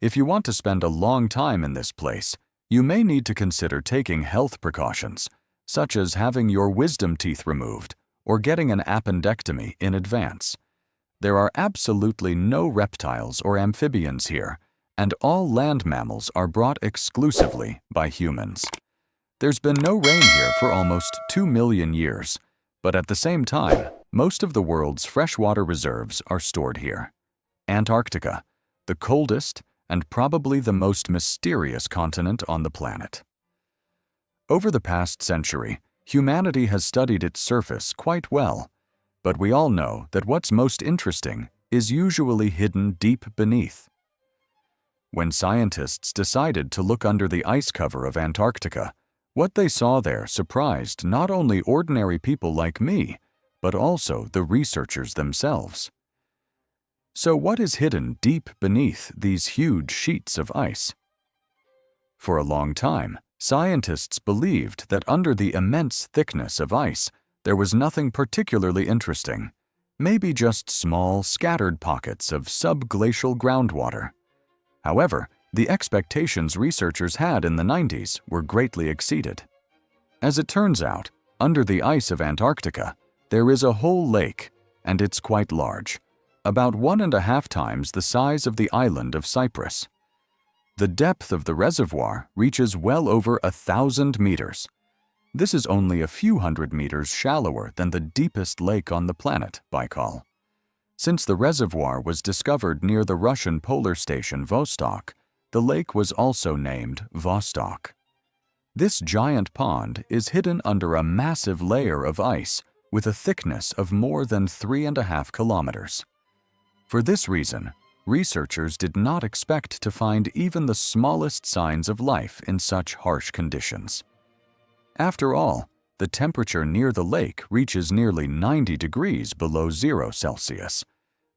If you want to spend a long time in this place, you may need to consider taking health precautions, such as having your wisdom teeth removed or getting an appendectomy in advance. There are absolutely no reptiles or amphibians here, and all land mammals are brought exclusively by humans. There's been no rain here for almost 2 million years, but at the same time, most of the world's freshwater reserves are stored here. Antarctica, the coldest and probably the most mysterious continent on the planet. Over the past century, humanity has studied its surface quite well, but we all know that what's most interesting is usually hidden deep beneath. When scientists decided to look under the ice cover of Antarctica, what they saw there surprised not only ordinary people like me, but also the researchers themselves. So what is hidden deep beneath these huge sheets of ice? For a long time, scientists believed that under the immense thickness of ice, there was nothing particularly interesting, maybe just small, scattered pockets of subglacial groundwater. However, the expectations researchers had in the 90s were greatly exceeded. As it turns out, under the ice of Antarctica, there is a whole lake, and it's quite large, about 1.5 times the size of the island of Cyprus. The depth of the reservoir reaches well over 1,000 meters. This is only a few hundred meters shallower than the deepest lake on the planet, Baikal. Since the reservoir was discovered near the Russian polar station Vostok, the lake was also named Vostok. This giant pond is hidden under a massive layer of ice with a thickness of more than 3.5 kilometers. For this reason, researchers did not expect to find even the smallest signs of life in such harsh conditions. After all, the temperature near the lake reaches nearly 90 degrees below 0 Celsius.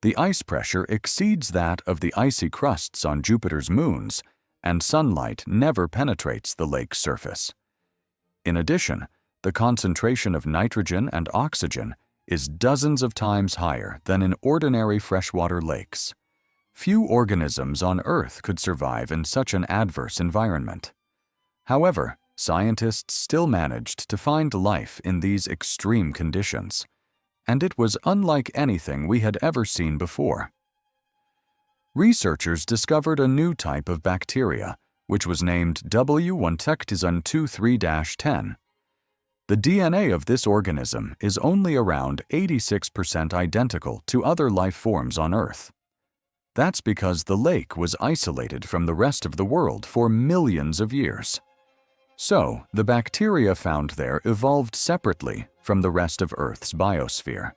The ice pressure exceeds that of the icy crusts on Jupiter's moons, and sunlight never penetrates the lake's surface. In addition, the concentration of nitrogen and oxygen is dozens of times higher than in ordinary freshwater lakes. Few organisms on Earth could survive in such an adverse environment. However, scientists still managed to find life in these extreme conditions, and it was unlike anything we had ever seen before. Researchers discovered a new type of bacteria, which was named W1-Tectizan23-10. The DNA of this organism is only around 86% identical to other life forms on Earth. That's because the lake was isolated from the rest of the world for millions of years. So, the bacteria found there evolved separately from the rest of Earth's biosphere.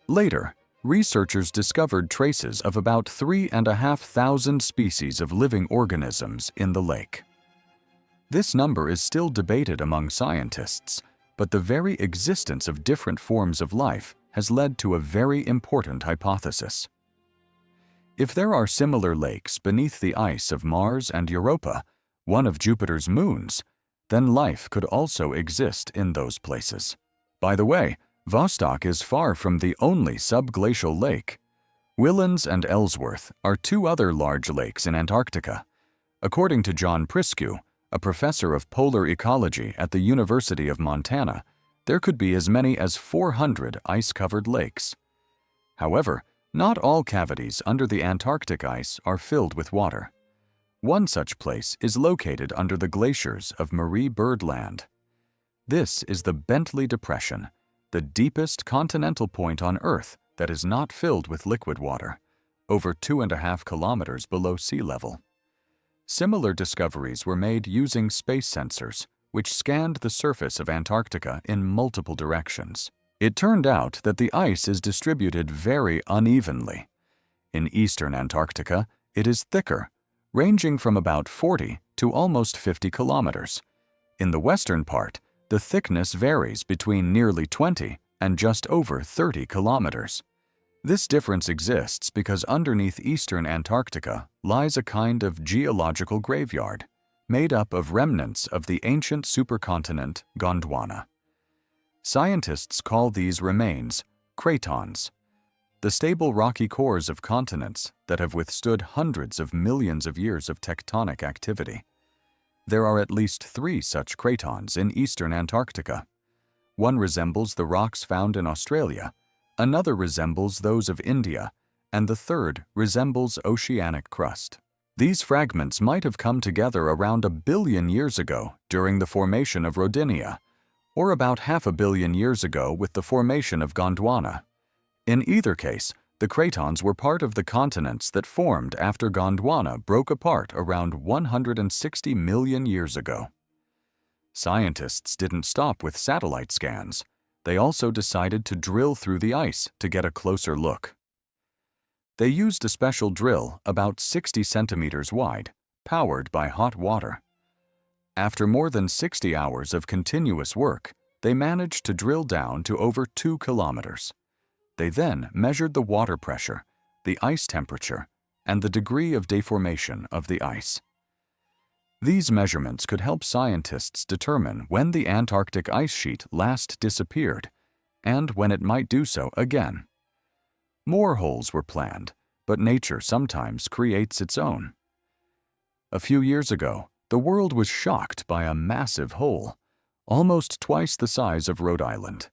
Later, researchers discovered traces of about 3,500 species of living organisms in the lake. This number is still debated among scientists, but the very existence of different forms of life has led to a very important hypothesis. If there are similar lakes beneath the ice of Mars and Europa, one of Jupiter's moons, then life could also exist in those places. By the way, Vostok is far from the only subglacial lake. Whillans and Ellsworth are two other large lakes in Antarctica. According to John Priscu, a professor of polar ecology at the University of Montana, there could be as many as 400 ice-covered lakes. However, not all cavities under the Antarctic ice are filled with water. One such place is located under the glaciers of Marie Byrd Land. This is the Bentley Depression, the deepest continental point on Earth that is not filled with liquid water, over 2.5 kilometers below sea level. Similar discoveries were made using space sensors, which scanned the surface of Antarctica in multiple directions. It turned out that the ice is distributed very unevenly. In eastern Antarctica, it is thicker, ranging from about 40 to almost 50 kilometers. In the western part, the thickness varies between nearly 20 and just over 30 kilometers. This difference exists because underneath eastern Antarctica lies a kind of geological graveyard, made up of remnants of the ancient supercontinent Gondwana. Scientists call these remains cratons. the stable rocky cores of continents that have withstood hundreds of millions of years of tectonic activity. There are at least 3 such cratons in eastern Antarctica. One resembles the rocks found in Australia, another resembles those of India, and the third resembles oceanic crust. These fragments might have come together around 1 billion years ago during the formation of Rodinia, or about 500 million years ago with the formation of Gondwana. In either case, the cratons were part of the continents that formed after Gondwana broke apart around 160 million years ago. Scientists didn't stop with satellite scans. They also decided to drill through the ice to get a closer look. They used a special drill about 60 centimeters wide, powered by hot water. After more than 60 hours of continuous work, they managed to drill down to over 2 kilometers. They then measured the water pressure, the ice temperature, and the degree of deformation of the ice. These measurements could help scientists determine when the Antarctic ice sheet last disappeared and when it might do so again. More holes were planned, but nature sometimes creates its own. A few years ago, the world was shocked by a massive hole, almost twice the size of Rhode Island.